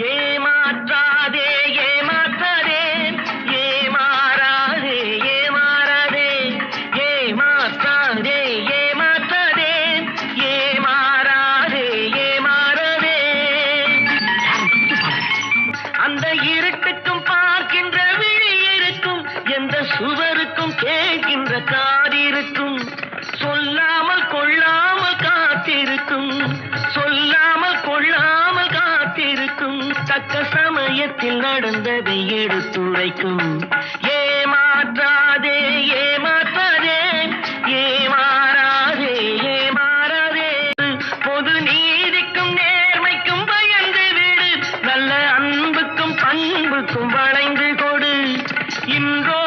ஏமாற்றாதே ஏமாற்றாதே ஏமாறாதே ஏமாறாதே ஏமாற்றாதே ஏமாற்றாதே ஏமாறாதே ஏமாறாதே. அந்த இருட்டுக்கும் பார்க்கின்ற விழி இருக்கும், எந்த சுவருக்கும் கேட்கின்ற காதிருக்கும். சொல்லாமல் கொள்ளாமல் காத்திருக்கும், சொல்லாமல் கொள்ளாமல் காத்திருக்கும். தக்க சமயத்தில் நடந்ததை எடுத்துரைக்கும். ஏமாற்றாதே ஏமாற்றாதே ஏமாறாதே ஏமாறாதே. பொது நீதிக்கும் நேர்மைக்கும் பயந்து விடு, நல்ல அன்புக்கும் பண்புக்கும் வளைந்து கொடு. இன்றோ